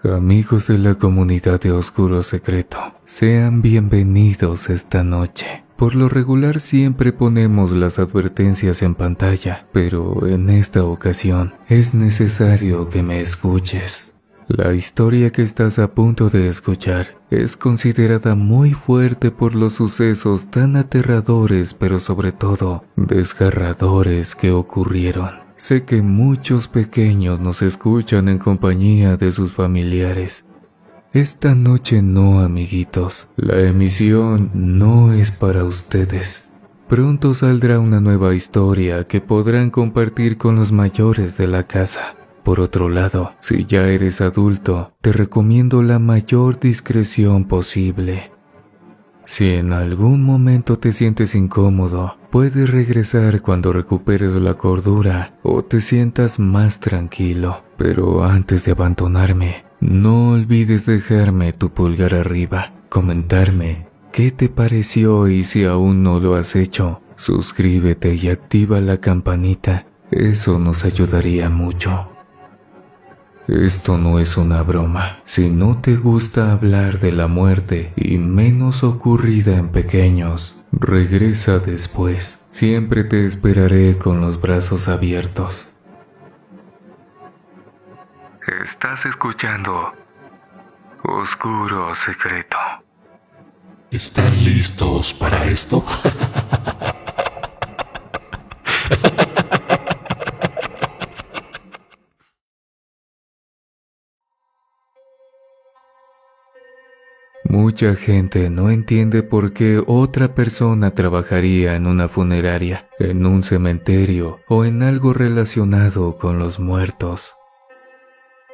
Amigos de la comunidad de Oscuro Secreto, sean bienvenidos esta noche. Por lo regular siempre ponemos las advertencias en pantalla, pero en esta ocasión es necesario que me escuches. La historia que estás a punto de escuchar es considerada muy fuerte por los sucesos tan aterradores, pero sobre todo desgarradores que ocurrieron. Sé que muchos pequeños nos escuchan en compañía de sus familiares. Esta noche no, amiguitos. La emisión no es para ustedes. Pronto saldrá una nueva historia que podrán compartir con los mayores de la casa. Por otro lado, si ya eres adulto, te recomiendo la mayor discreción posible. Si en algún momento te sientes incómodo, puedes regresar cuando recuperes la cordura o te sientas más tranquilo. Pero antes de abandonarme, no olvides dejarme tu pulgar arriba, comentarme qué te pareció y si aún no lo has hecho, suscríbete y activa la campanita. Eso nos ayudaría mucho. Esto no es una broma. Si no te gusta hablar de la muerte y menos ocurrida en pequeños, regresa después. Siempre te esperaré con los brazos abiertos. Estás escuchando Oscuro Secreto. ¿Están listos para esto? Mucha gente no entiende por qué otra persona trabajaría en una funeraria, en un cementerio o en algo relacionado con los muertos.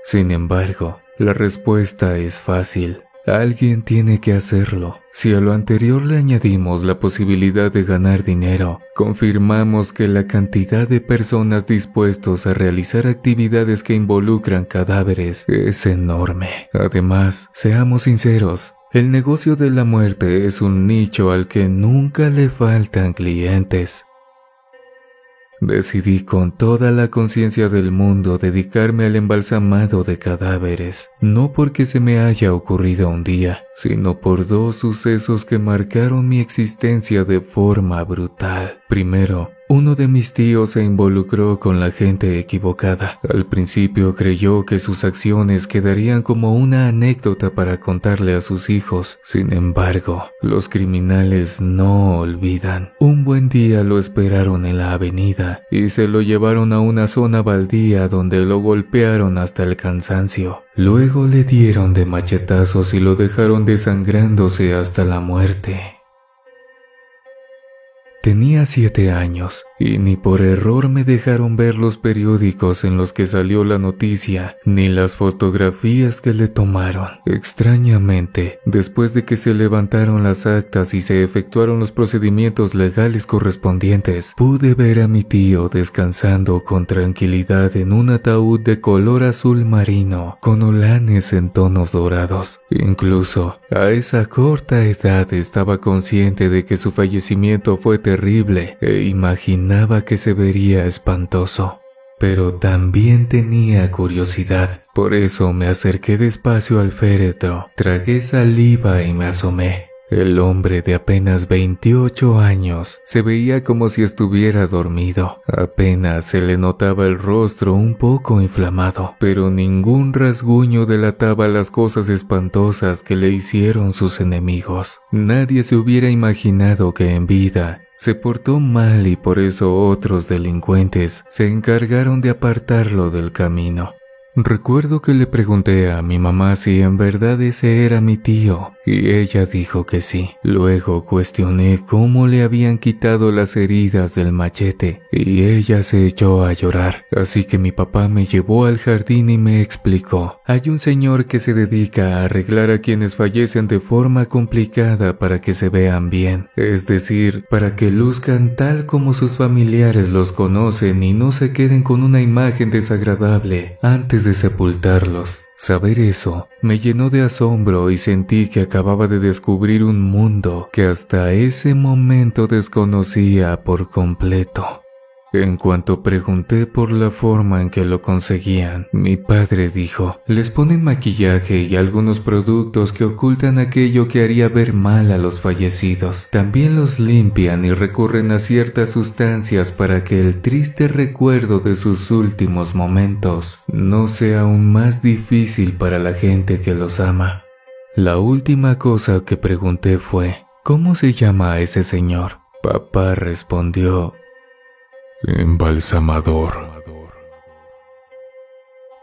Sin embargo, la respuesta es fácil. Alguien tiene que hacerlo. Si a lo anterior le añadimos la posibilidad de ganar dinero, confirmamos que la cantidad de personas dispuestos a realizar actividades que involucran cadáveres es enorme. Además, seamos sinceros, el negocio de la muerte es un nicho al que nunca le faltan clientes. Decidí con toda la conciencia del mundo dedicarme al embalsamado de cadáveres, no porque se me haya ocurrido un día, sino por dos sucesos que marcaron mi existencia de forma brutal. Primero, uno de mis tíos se involucró con la gente equivocada. Al principio creyó que sus acciones quedarían como una anécdota para contarle a sus hijos. Sin embargo, los criminales no olvidan. Un buen día lo esperaron en la avenida y se lo llevaron a una zona baldía donde lo golpearon hasta el cansancio. Luego le dieron de machetazos y lo dejaron desangrándose hasta la muerte. Tenía 7 años y ni por error me dejaron ver los periódicos en los que salió la noticia, ni las fotografías que le tomaron. Extrañamente, después de que se levantaron las actas y se efectuaron los procedimientos legales correspondientes, pude ver a mi tío descansando con tranquilidad en un ataúd de color azul marino, con olanes en tonos dorados. Incluso, a esa corta edad estaba consciente de que su fallecimiento fue terrible e imaginaba que se vería espantoso. Pero también tenía curiosidad, por eso me acerqué despacio al féretro, tragué saliva y me asomé. El hombre de apenas 28 años se veía como si estuviera dormido. Apenas se le notaba el rostro un poco inflamado, pero ningún rasguño delataba las cosas espantosas que le hicieron sus enemigos. Nadie se hubiera imaginado que en vida se portó mal y por eso otros delincuentes se encargaron de apartarlo del camino. Recuerdo que le pregunté a mi mamá si en verdad ese era mi tío, y ella dijo que sí. Luego cuestioné cómo le habían quitado las heridas del machete, y ella se echó a llorar. Así que mi papá me llevó al jardín y me explicó: hay un señor que se dedica a arreglar a quienes fallecen de forma complicada para que se vean bien, es decir, para que luzcan tal como sus familiares los conocen y no se queden con una imagen desagradable antes de sepultarlos. Saber eso me llenó de asombro y sentí que acababa de descubrir un mundo que hasta ese momento desconocía por completo. En cuanto pregunté por la forma en que lo conseguían, mi padre dijo, les ponen maquillaje y algunos productos que ocultan aquello que haría ver mal a los fallecidos. También los limpian y recurren a ciertas sustancias para que el triste recuerdo de sus últimos momentos no sea aún más difícil para la gente que los ama. La última cosa que pregunté fue, ¿cómo se llama a ese señor? Papá respondió, Embalsamador.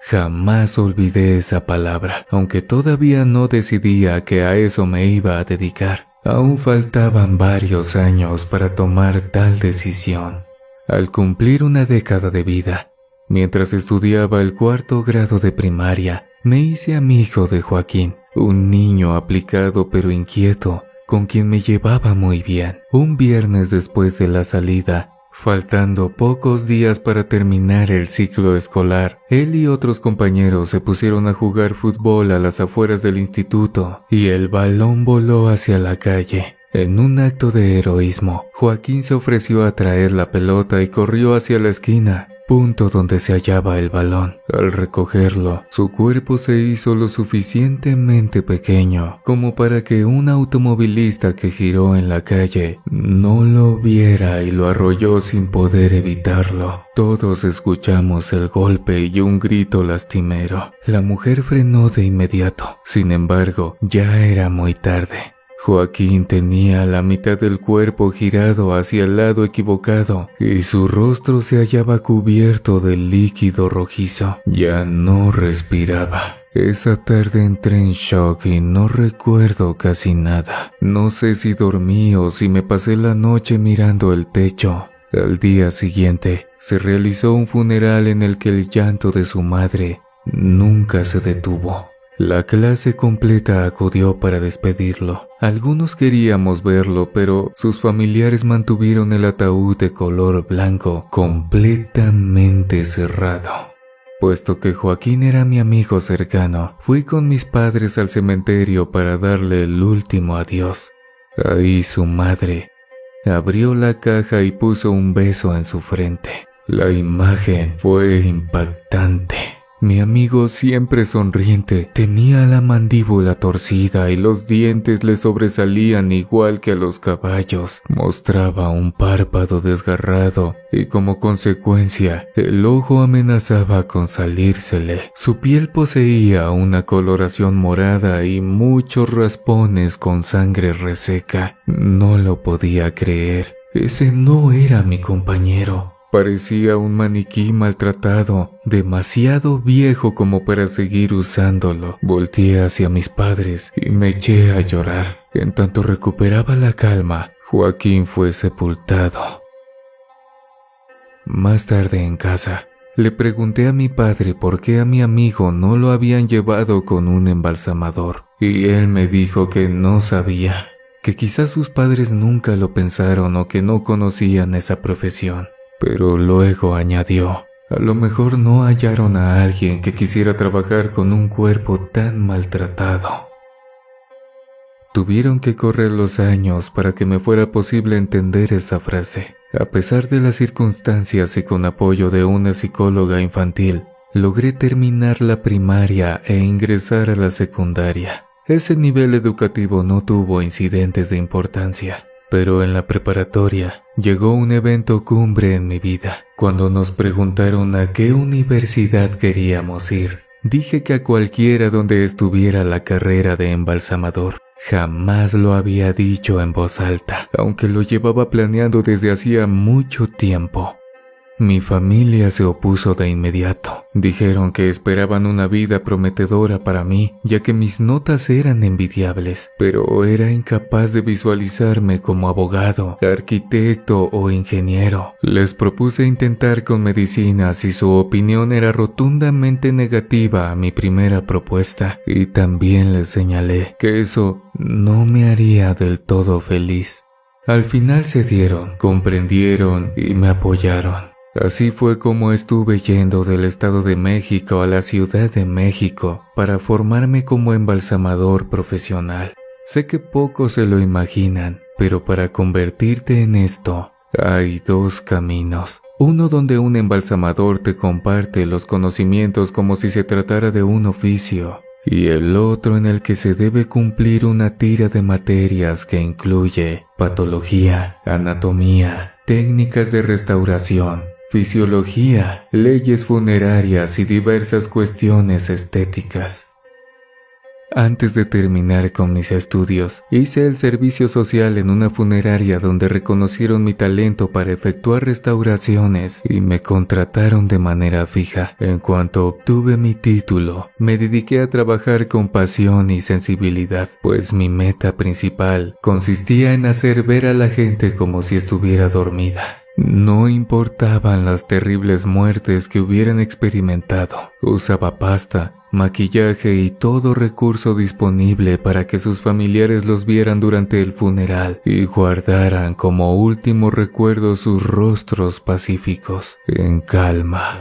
jamás olvidé esa palabra, aunque todavía no decidía que a eso me iba a dedicar. Aún faltaban varios años para tomar tal decisión. Al cumplir una década de vida, mientras estudiaba el 4º grado de primaria, me hice amigo de Joaquín, un niño aplicado pero inquieto, con quien me llevaba muy bien. Un viernes después de la salida, faltando pocos días para terminar el ciclo escolar, él y otros compañeros se pusieron a jugar fútbol a las afueras del instituto y el balón voló hacia la calle. En un acto de heroísmo, Joaquín se ofreció a traer la pelota y corrió hacia la esquina, punto donde se hallaba el balón. Al recogerlo, su cuerpo se hizo lo suficientemente pequeño como para que un automovilista que giró en la calle no lo viera y lo arrolló sin poder evitarlo. Todos escuchamos el golpe y un grito lastimero. La mujer frenó de inmediato. Sin embargo, ya era muy tarde. Joaquín tenía la mitad del cuerpo girado hacia el lado equivocado y su rostro se hallaba cubierto de líquido rojizo. Ya no respiraba. Esa tarde entré en shock y no recuerdo casi nada. No sé si dormí o si me pasé la noche mirando el techo. Al día siguiente, se realizó un funeral en el que el llanto de su madre nunca se detuvo. La clase completa acudió para despedirlo. Algunos queríamos verlo, pero sus familiares mantuvieron el ataúd de color blanco completamente cerrado. Puesto que Joaquín era mi amigo cercano, fui con mis padres al cementerio para darle el último adiós. Ahí su madre abrió la caja y puso un beso en su frente. La imagen fue impactante. Mi amigo, siempre sonriente, tenía la mandíbula torcida y los dientes le sobresalían igual que a los caballos. Mostraba un párpado desgarrado y como consecuencia, el ojo amenazaba con salírsele. Su piel poseía una coloración morada y muchos raspones con sangre reseca. No lo podía creer. Ese no era mi compañero. Parecía un maniquí maltratado, demasiado viejo como para seguir usándolo. Volteé hacia mis padres y me eché a llorar. En tanto recuperaba la calma, Joaquín fue sepultado. Más tarde en casa, le pregunté a mi padre por qué a mi amigo no lo habían llevado con un embalsamador, y él me dijo que no sabía, que quizás sus padres nunca lo pensaron o que no conocían esa profesión. Pero luego añadió, a lo mejor no hallaron a alguien que quisiera trabajar con un cuerpo tan maltratado. Tuvieron que correr los años para que me fuera posible entender esa frase. A pesar de las circunstancias y con apoyo de una psicóloga infantil, logré terminar la primaria e ingresar a la secundaria. Ese nivel educativo no tuvo incidentes de importancia. Pero en la preparatoria llegó un evento cumbre en mi vida. Cuando nos preguntaron a qué universidad queríamos ir, dije que a cualquiera donde estuviera la carrera de embalsamador. Jamás lo había dicho en voz alta, aunque lo llevaba planeando desde hacía mucho tiempo. Mi familia se opuso de inmediato. Dijeron que esperaban una vida prometedora para mí, ya que mis notas eran envidiables, pero era incapaz de visualizarme como abogado, arquitecto o ingeniero. Les propuse intentar con medicinas y su opinión era rotundamente negativa a mi primera propuesta, y también les señalé que eso no me haría del todo feliz. Al final cedieron, comprendieron y me apoyaron. Así fue como estuve yendo del Estado de México a la Ciudad de México para formarme como embalsamador profesional. Sé que pocos se lo imaginan, pero para convertirte en esto, Hay dos caminos. Uno donde un embalsamador te comparte los conocimientos como si se tratara de un oficio, y el otro en el que se debe cumplir una tira de materias que incluye patología, anatomía, técnicas de restauración, fisiología, leyes funerarias y diversas cuestiones estéticas. Antes de terminar con mis estudios, hice el servicio social en una funeraria donde reconocieron mi talento para efectuar restauraciones y me contrataron de manera fija. En cuanto obtuve mi título, me dediqué a trabajar con pasión y sensibilidad, pues mi meta principal consistía en hacer ver a la gente como si estuviera dormida. No importaban las terribles muertes que hubieran experimentado. Usaba pasta, maquillaje y todo recurso disponible para que sus familiares los vieran durante el funeral y guardaran como último recuerdo sus rostros pacíficos, en calma,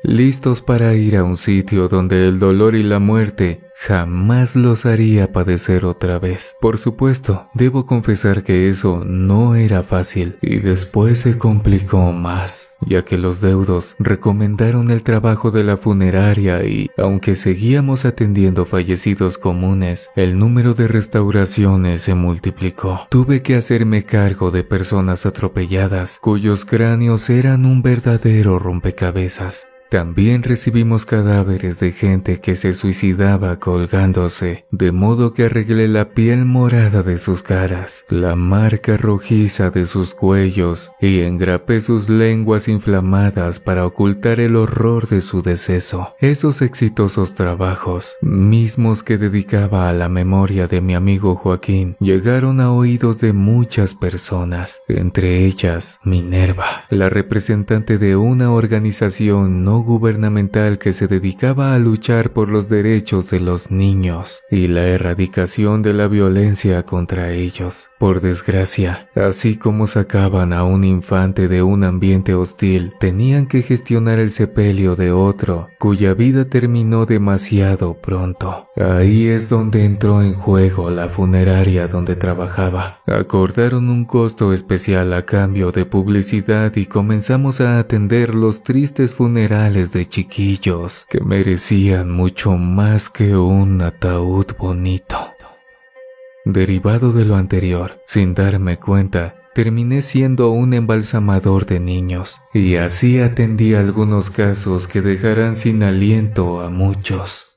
listos para ir a un sitio donde el dolor y la muerte jamás los haría padecer otra vez. Por supuesto, debo confesar que eso no era fácil y después se complicó más, ya que los deudos recomendaron el trabajo de la funeraria y, aunque seguíamos atendiendo fallecidos comunes, el número de restauraciones se multiplicó. Tuve que hacerme cargo de personas atropelladas, cuyos cráneos eran un verdadero rompecabezas. También recibimos cadáveres de gente que se suicidaba colgándose, de modo que arreglé la piel morada de sus caras, la marca rojiza de sus cuellos y engrapé sus lenguas inflamadas para ocultar el horror de su deceso. Esos exitosos trabajos, mismos que dedicaba a la memoria de mi amigo Joaquín, llegaron a oídos de muchas personas, entre ellas Minerva, la representante de una organización no gubernamental que se dedicaba a luchar por los derechos de los niños y la erradicación de la violencia contra ellos. Por desgracia, así como sacaban a un infante de un ambiente hostil, tenían que gestionar el sepelio de otro, cuya vida terminó demasiado pronto. Ahí es donde entró en juego la funeraria donde trabajaba. Acordaron un costo especial a cambio de publicidad y comenzamos a atender los tristes funerales de chiquillos que merecían mucho más que un ataúd bonito. Derivado de lo anterior, sin darme cuenta, terminé siendo un embalsamador de niños, y así atendí algunos casos que dejarán sin aliento a muchos.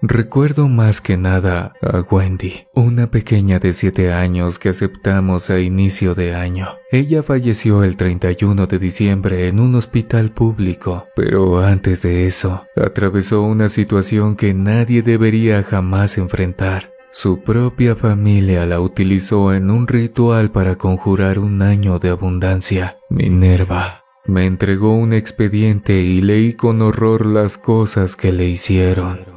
Recuerdo más que nada a Wendy, una pequeña de 7 años que aceptamos a inicio de año. Ella falleció el 31 de diciembre en un hospital público, pero antes de eso, atravesó una situación que nadie debería jamás enfrentar. Su propia familia la utilizó en un ritual para conjurar un año de abundancia. Minerva me entregó un expediente y leí con horror las cosas que le hicieron.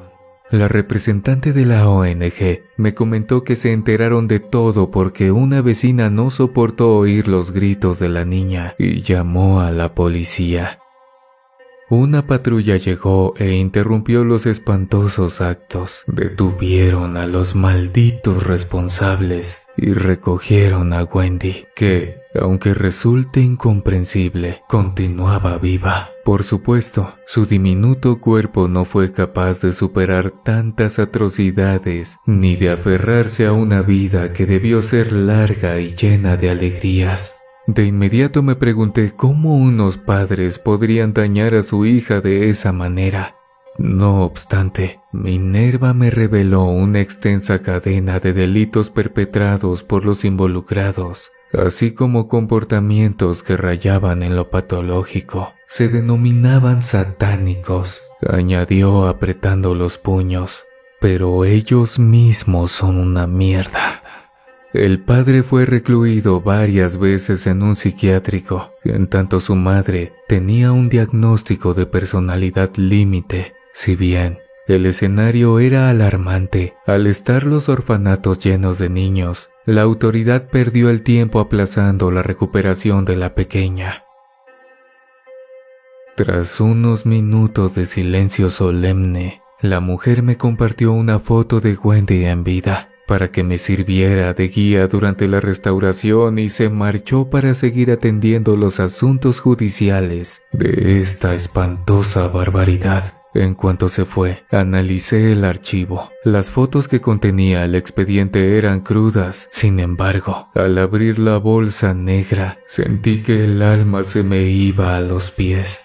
La representante de la ONG me comentó que se enteraron de todo porque una vecina no soportó oír los gritos de la niña y llamó a la policía. Una patrulla llegó e interrumpió los espantosos actos. Detuvieron a los malditos responsables y recogieron a Wendy, que, aunque resulte incomprensible, continuaba viva. Por supuesto, su diminuto cuerpo no fue capaz de superar tantas atrocidades ni de aferrarse a una vida que debió ser larga y llena de alegrías. De inmediato me pregunté cómo unos padres podrían dañar a su hija de esa manera. No obstante, Minerva me reveló una extensa cadena de delitos perpetrados por los involucrados, así como comportamientos que rayaban en lo patológico. Se denominaban satánicos, añadió apretando los puños, pero ellos mismos son una mierda. El padre fue recluido varias veces en un psiquiátrico, en tanto su madre tenía un diagnóstico de personalidad límite. Si bien el escenario era alarmante, al estar los orfanatos llenos de niños, la autoridad perdió el tiempo aplazando la recuperación de la pequeña. Tras unos minutos de silencio solemne, la mujer me compartió una foto de Wendy en vida. para que me sirviera de guía durante la restauración y se marchó para seguir atendiendo los asuntos judiciales de esta espantosa barbaridad. En cuanto se fue, analicé el archivo. Las fotos que contenía el expediente eran crudas. Sin embargo, al abrir la bolsa negra, sentí que el alma se me iba a los pies.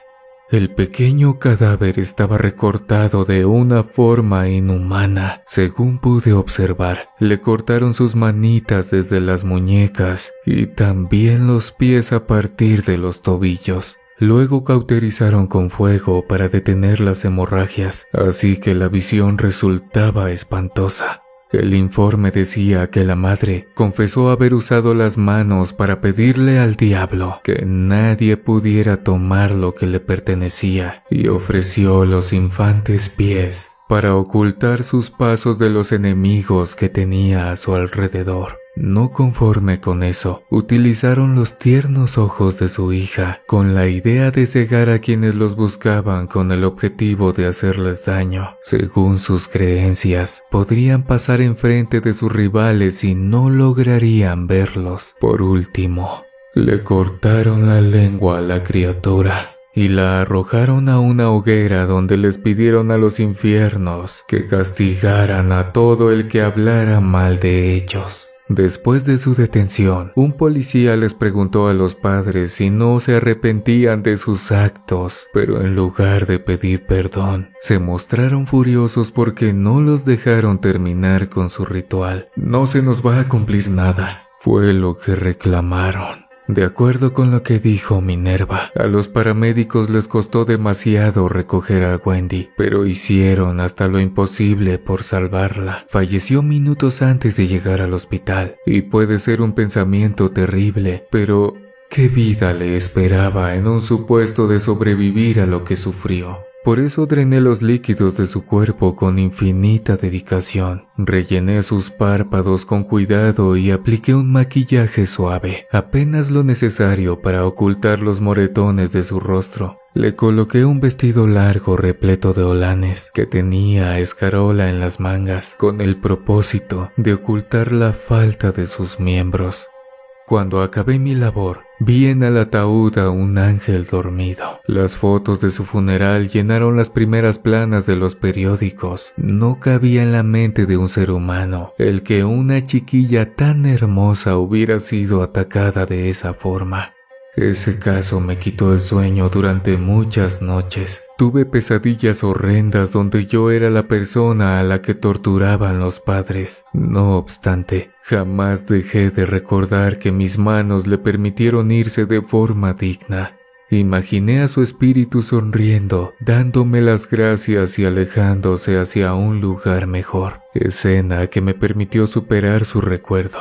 El pequeño cadáver estaba recortado de una forma inhumana. Según pude observar, le cortaron sus manitas desde las muñecas y también los pies a partir de los tobillos. Luego cauterizaron con fuego para detener las hemorragias, así que la visión resultaba espantosa. El informe decía que la madre confesó haber usado las manos para pedirle al diablo que nadie pudiera tomar lo que le pertenecía y ofreció los infantes pies para ocultar sus pasos de los enemigos que tenía a su alrededor. No conforme con eso, utilizaron los tiernos ojos de su hija con la idea de cegar a quienes los buscaban con el objetivo de hacerles daño. Según sus creencias, podrían pasar enfrente de sus rivales y no lograrían verlos. Por último, le cortaron la lengua a la criatura y la arrojaron a una hoguera donde les pidieron a los infiernos que castigaran a todo el que hablara mal de ellos. Después de su detención, un policía les preguntó a los padres si no se arrepentían de sus actos, pero en lugar de pedir perdón, se mostraron furiosos porque no los dejaron terminar con su ritual. No se nos va a cumplir nada, fue lo que reclamaron. De acuerdo con lo que dijo Minerva, a los paramédicos les costó demasiado recoger a Wendy, pero hicieron hasta lo imposible por salvarla. Falleció minutos antes de llegar al hospital, y puede ser un pensamiento terrible, pero ¿qué vida le esperaba en un supuesto de sobrevivir a lo que sufrió? Por eso drené los líquidos de su cuerpo con infinita dedicación. Rellené sus párpados con cuidado y apliqué un maquillaje suave, apenas lo necesario para ocultar los moretones de su rostro. Le coloqué un vestido largo repleto de holanes que tenía escarola en las mangas, con el propósito de ocultar la falta de sus miembros. Cuando acabé mi labor, vi en el ataúd a un ángel dormido. Las fotos de su funeral llenaron las primeras planas de los periódicos. No cabía en la mente de un ser humano el que una chiquilla tan hermosa hubiera sido atacada de esa forma. Ese caso me quitó el sueño durante muchas noches. Tuve pesadillas horrendas donde yo era la persona a la que torturaban los padres. No obstante, jamás dejé de recordar que mis manos le permitieron irse de forma digna. Imaginé a su espíritu sonriendo, dándome las gracias y alejándose hacia un lugar mejor, escena que me permitió superar su recuerdo.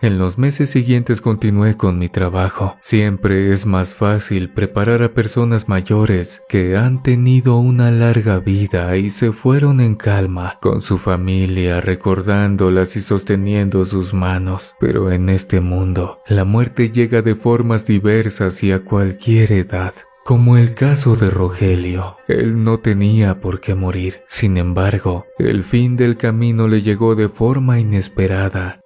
En los meses siguientes continué con mi trabajo. Siempre es más fácil preparar a personas mayores que han tenido una larga vida y se fueron en calma con su familia, recordándolas y sosteniendo sus manos. Pero en este mundo, la muerte llega de formas diversas y a cualquier edad. Como el caso de Rogelio, él no tenía por qué morir. Sin embargo, el fin del camino le llegó de forma inesperada.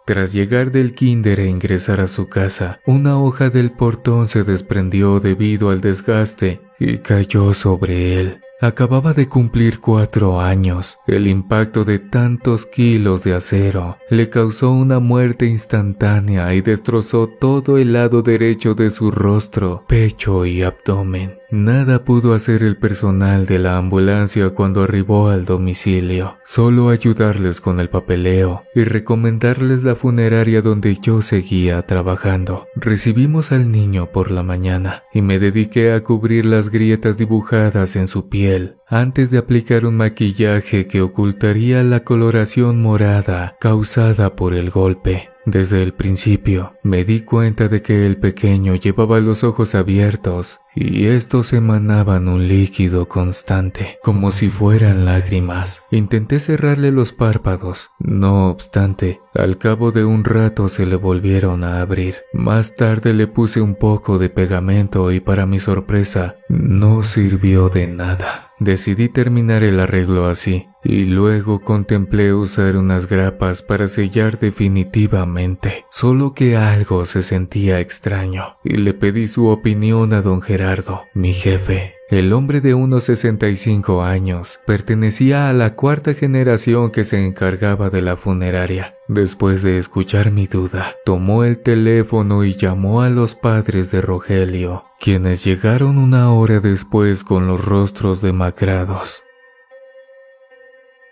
Tras llegar del kinder e ingresar a su casa, una hoja del portón se desprendió debido al desgaste y cayó sobre él. Acababa de cumplir 4 años. El impacto de tantos kilos de acero le causó una muerte instantánea y destrozó todo el lado derecho de su rostro, pecho y abdomen. Nada pudo hacer el personal de la ambulancia cuando arribó al domicilio, solo ayudarles con el papeleo y recomendarles la funeraria donde yo seguía trabajando. Recibimos al niño por la mañana y me dediqué a cubrir las grietas dibujadas en su piel, antes de aplicar un maquillaje que ocultaría la coloración morada causada por el golpe. Desde el principio, me di cuenta de que el pequeño llevaba los ojos abiertos y estos emanaban un líquido constante, como si fueran lágrimas. Intenté cerrarle los párpados. No obstante, al cabo de un rato se le volvieron a abrir. Más tarde le puse un poco de pegamento y para mi sorpresa, no sirvió de nada. Decidí terminar el arreglo así. y luego contemplé usar unas grapas para sellar definitivamente, solo que algo se sentía extraño, y le pedí su opinión a don Gerardo, mi jefe. El hombre de unos 65 años pertenecía a la cuarta generación que se encargaba de la funeraria. Después de escuchar mi duda, tomó el teléfono y llamó a los padres de Rogelio, quienes llegaron una hora después con los rostros demacrados.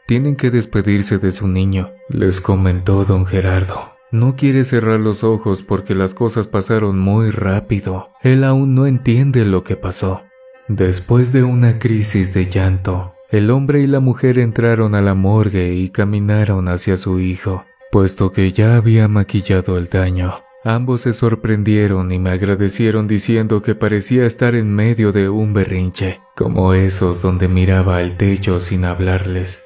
Tienen que despedirse de su niño, les comentó don Gerardo. No quiere cerrar los ojos porque las cosas pasaron muy rápido. Él aún no entiende lo que pasó. Después de una crisis de llanto, el hombre y la mujer entraron a la morgue y caminaron hacia su hijo, puesto que ya había maquillado el daño. Ambos se sorprendieron y me agradecieron diciendo que parecía estar en medio de un berrinche, como esos donde miraba al techo sin hablarles.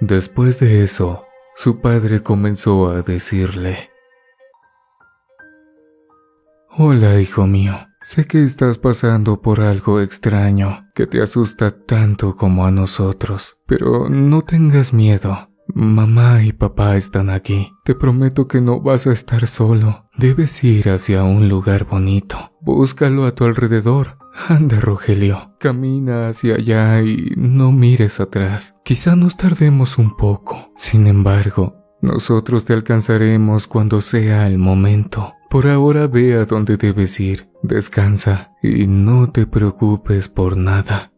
Después de eso, su padre comenzó a decirle: «Hola, hijo mío. Sé que estás pasando por algo extraño que te asusta tanto como a nosotros, pero no tengas miedo. Mamá y papá están aquí. Te prometo que no vas a estar solo. Debes ir hacia un lugar bonito. Búscalo a tu alrededor. Anda, Rogelio, camina hacia allá y no mires atrás. Quizá nos tardemos un poco. Sin embargo, nosotros te alcanzaremos cuando sea el momento. Por ahora ve a donde debes ir, descansa y no te preocupes por nada».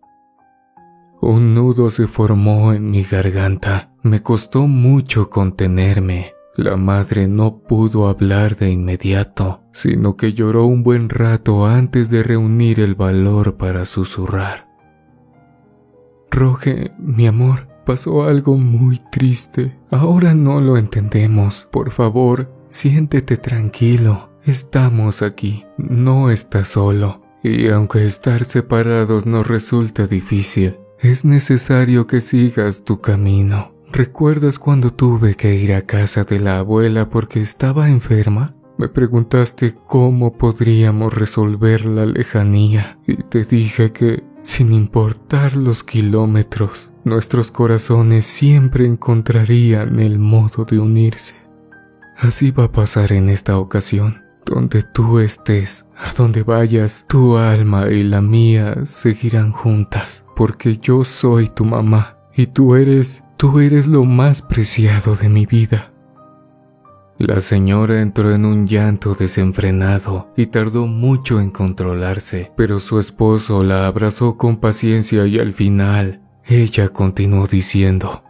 Un nudo se formó en mi garganta. Me costó mucho contenerme. La madre no pudo hablar de inmediato, sino que lloró un buen rato antes de reunir el valor para susurrar: «Roge, mi amor, pasó algo muy triste. Ahora no lo entendemos. Por favor, siéntete tranquilo. Estamos aquí. No estás solo. Y aunque estar separados nos resulta difícil, es necesario que sigas tu camino. ¿Recuerdas cuando tuve que ir a casa de la abuela porque estaba enferma? Me preguntaste cómo podríamos resolver la lejanía y te dije que, sin importar los kilómetros, nuestros corazones siempre encontrarían el modo de unirse. Así va a pasar en esta ocasión. Donde tú estés, a donde vayas, tu alma y la mía seguirán juntas, porque yo soy tu mamá y tú eres lo más preciado de mi vida». La señora entró en un llanto desenfrenado y tardó mucho en controlarse, pero su esposo la abrazó con paciencia y al final ella continuó diciendo: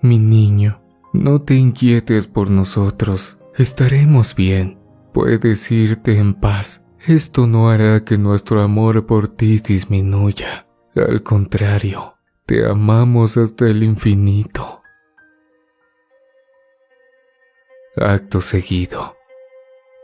«Mi niño, no te inquietes por nosotros, estaremos bien. Puedes irte en paz. Esto no hará que nuestro amor por ti disminuya. Al contrario, te amamos hasta el infinito». Acto seguido,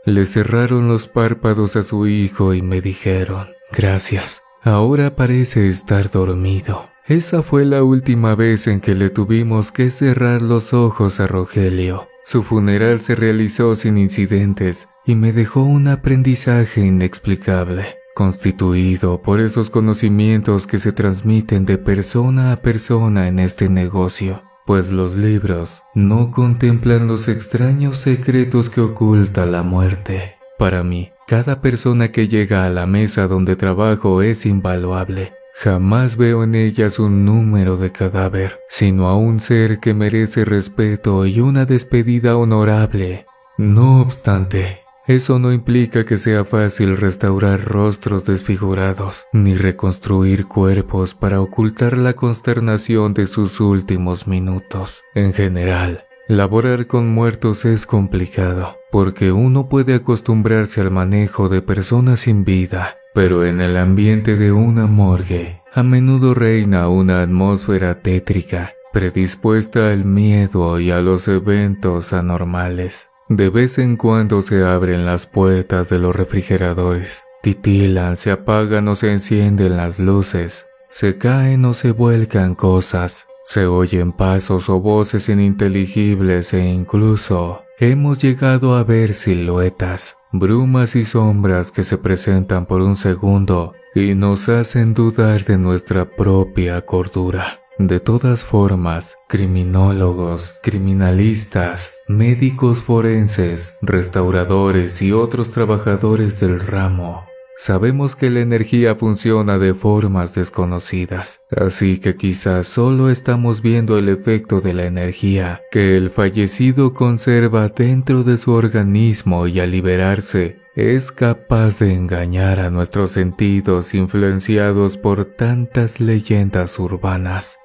le cerraron los párpados a su hijo y me dijeron: «Gracias, ahora parece estar dormido». Esa fue la última vez en que le tuvimos que cerrar los ojos a Rogelio. Su funeral se realizó sin incidentes y me dejó un aprendizaje inexplicable, constituido por esos conocimientos que se transmiten de persona a persona en este negocio, pues los libros no contemplan los extraños secretos que oculta la muerte. Para mí, cada persona que llega a la mesa donde trabajo es invaluable. Jamás veo en ellas un número de cadáver, sino a un ser que merece respeto y una despedida honorable. No obstante, eso no implica que sea fácil restaurar rostros desfigurados, ni reconstruir cuerpos para ocultar la consternación de sus últimos minutos. En general, laborar con muertos es complicado, porque uno puede acostumbrarse al manejo de personas sin vida, pero en el ambiente de una morgue, a menudo reina una atmósfera tétrica, predispuesta al miedo y a los eventos anormales. De vez en cuando se abren las puertas de los refrigeradores, titilan, se apagan o se encienden las luces, se caen o se vuelcan cosas, se oyen pasos o voces ininteligibles e incluso hemos llegado a ver siluetas, brumas y sombras que se presentan por un segundo y nos hacen dudar de nuestra propia cordura. De todas formas, criminólogos, criminalistas, médicos forenses, restauradores y otros trabajadores del ramo sabemos que la energía funciona de formas desconocidas, así que quizás solo estamos viendo el efecto de la energía que el fallecido conserva dentro de su organismo y al liberarse es capaz de engañar a nuestros sentidos influenciados por tantas leyendas urbanas.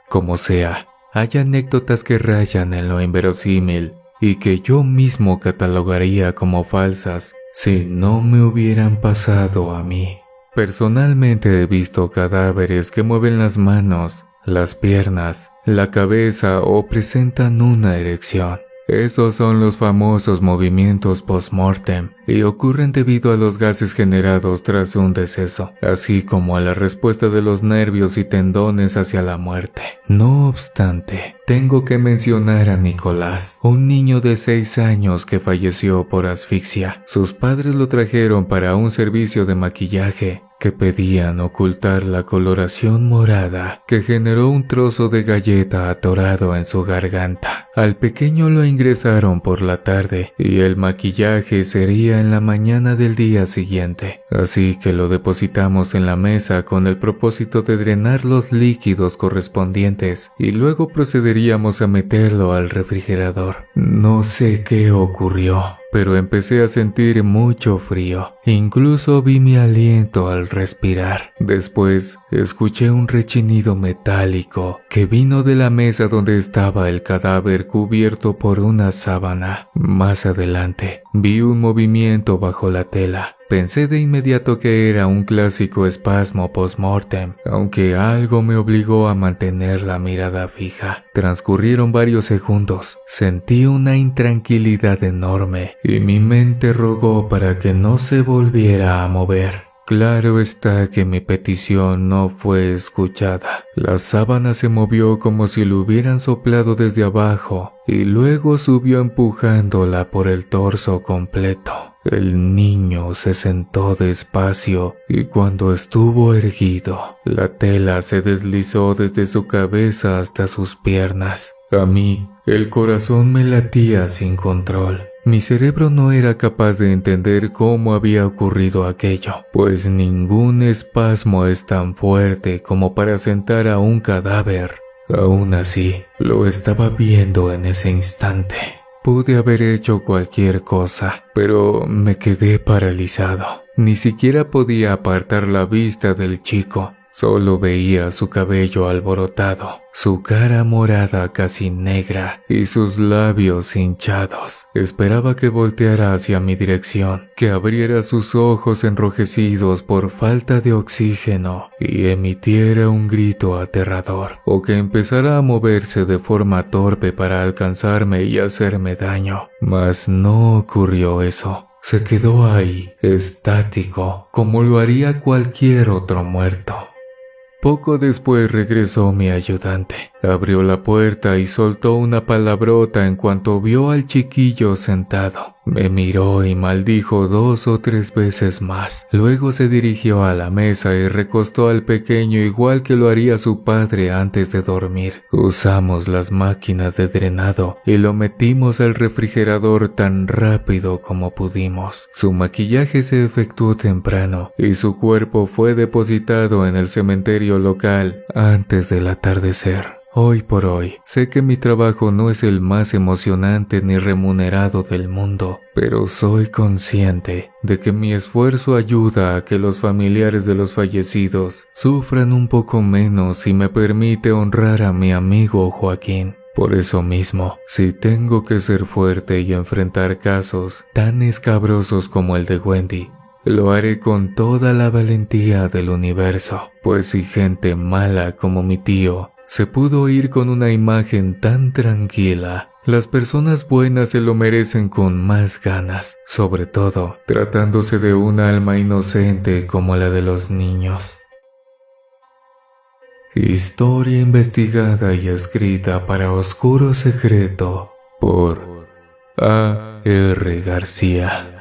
Como sea, hay anécdotas que rayan en lo inverosímil y que yo mismo catalogaría como falsas si no me hubieran pasado a mí. Personalmente he visto cadáveres que mueven las manos, las piernas, la cabeza o presentan una erección. Esos son los famosos movimientos post-mortem y ocurren debido a los gases generados tras un deceso, así como a la respuesta de los nervios y tendones hacia la muerte. No obstante, tengo que mencionar a Nicolás, un niño de 6 años que falleció por asfixia. Sus padres lo trajeron para un servicio de maquillaje que pedían ocultar la coloración morada que generó un trozo de galleta atorado en su garganta. Al pequeño lo ingresaron por la tarde y el maquillaje sería en la mañana del día siguiente, así que lo depositamos en la mesa con el propósito de drenar los líquidos correspondientes y luego procederíamos a meterlo al refrigerador. No sé qué ocurrió, pero empecé a sentir mucho frío. Incluso vi mi aliento al respirar. Después, escuché un rechinido metálico que vino de la mesa donde estaba el cadáver cubierto por una sábana. Más adelante, vi un movimiento bajo la tela. Pensé de inmediato que era un clásico espasmo post-mortem, aunque algo me obligó a mantener la mirada fija. Transcurrieron varios segundos. Sentí una intranquilidad enorme y mi mente rogó para que no se volviera a mover. Claro está que mi petición no fue escuchada. La sábana se movió como si lo hubieran soplado desde abajo y luego subió empujándola por el torso completo. El niño se sentó despacio y cuando estuvo erguido, la tela se deslizó desde su cabeza hasta sus piernas. A mí, el corazón me latía sin control. Mi cerebro no era capaz de entender cómo había ocurrido aquello, pues ningún espasmo es tan fuerte como para sentar a un cadáver. Aún así, lo estaba viendo en ese instante. Pude haber hecho cualquier cosa, pero me quedé paralizado. Ni siquiera podía apartar la vista del chico. Solo veía su cabello alborotado, su cara morada casi negra y sus labios hinchados. Esperaba que volteara hacia mi dirección, que abriera sus ojos enrojecidos por falta de oxígeno y emitiera un grito aterrador, o que empezara a moverse de forma torpe para alcanzarme y hacerme daño. Mas no ocurrió eso. Se quedó ahí, estático, como lo haría cualquier otro muerto. Poco después regresó mi ayudante. Abrió la puerta y soltó una palabrota en cuanto vio al chiquillo sentado. Me miró y maldijo 2 o 3 veces más. Luego se dirigió a la mesa y recostó al pequeño igual que lo haría su padre antes de dormir. Usamos las máquinas de drenado y lo metimos al refrigerador tan rápido como pudimos. Su maquillaje se efectuó temprano y su cuerpo fue depositado en el cementerio local antes del atardecer. Hoy por hoy, sé que mi trabajo no es el más emocionante ni remunerado del mundo, pero soy consciente de que mi esfuerzo ayuda a que los familiares de los fallecidos sufran un poco menos y me permite honrar a mi amigo Joaquín. Por eso mismo, si tengo que ser fuerte y enfrentar casos tan escabrosos como el de Wendy, lo haré con toda la valentía del universo, pues si gente mala como mi tío se pudo ir con una imagen tan tranquila, las personas buenas se lo merecen con más ganas, sobre todo tratándose de un alma inocente como la de los niños. Historia investigada y escrita para Oscuro Secreto por A. R. García.